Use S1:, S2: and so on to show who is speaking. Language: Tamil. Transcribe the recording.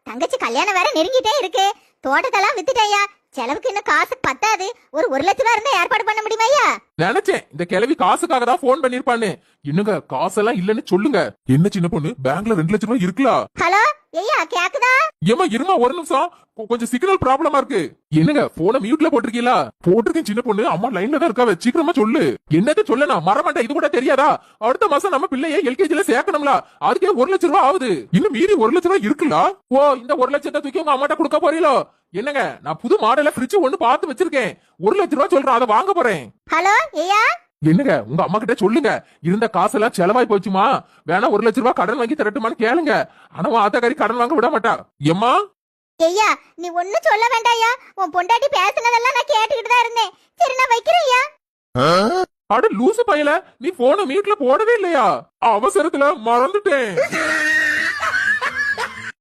S1: தங்கச்சி கல்யாணம் வேற நெருங்கிட்டே இருக்கு. தோட்டத்தெல்லாம் வித்துட்டேயா, செலவுக்கு இன்னும் காசு பத்தாது. ஒரு 1,00,000 ரூபாய் இருந்தா ஏற்பாடு பண்ண முடியுமாய்யா?
S2: நினைச்சேன் இந்த கிழவி காசுக்காக தான் போன் பண்ணிருப்பான்னு. இன்னுங்க காசெல்லாம் இல்லன்னு சொல்லுங்க. என்ன சின்ன பொண்ணு, பேங்க்ல 2,00,000 ரூபாய் இருக்குலா?
S1: ஹலோ ஐயா, கேக்குதா?
S2: ஏமா இருமா ஒரு நிமிஷம், கொஞ்சம் சிக்னல் ப்ராப்ளமா இருக்கு. என்னங்க போனை மியூட்ல போட்டிருக்கீங்களா? போட்டிருக்கேன் சின்ன பொண்ணு, அம்மா லைன்ல தான் இருக்கா, சீக்கிரமா சொல்லு. என்னது சொல்லணும் மறமாட்டேன், இது கூட தெரியாதா? அடுத்த மாசம் நம்ம பிள்ளைய எல்கேஜில சேர்க்கணும்ல, அதுக்கே 1,00,000 ரூபாய் ஆகுது. இன்னும் மீறி 1,00,000 ரூபாய் இருக்குல்ல? ஓ, இந்த 1,00,000 தூக்கி உங்க அம்மாட்ட கொடுக்க போறீங்களோ? என்னங்க, நான் புது மாடல ஃப்ரிட்ஜ் ஒண்ணு பார்த்து வச்சிருக்கேன். 1,00,000 ரூபாய் சொல்றேன், அதை வாங்க போறேன்.
S1: ஹலோ ஐயா,
S2: என்னங்க உங்க அம்மா கிட்ட சொல்லுங்க, இருந்த காசெல்லாம் செலவாய் போச்சுமா, வேணா 1,00,000 ரூபாய் கடன் வாங்கி தரட்டுமான்னு கேளுங்க. ஆனா ஆத்தக்காரி கடன் வாங்க விட மாட்டா. எம்மா
S1: ஐயா நீ ஒண்ணும் சொல்ல வேண்டாயா, உன் பொண்டாட்டி பேசுனதெல்லாம் நான் கேட்டுக்கிட்டு தான் இருந்தேன். சரி நான் வைக்கிறேன் ஐயா.
S2: அட லூசு பையல, நீ போனை மியூட்ல போடவே இல்லையா? அவசரத்துல மறந்துட்டேன்.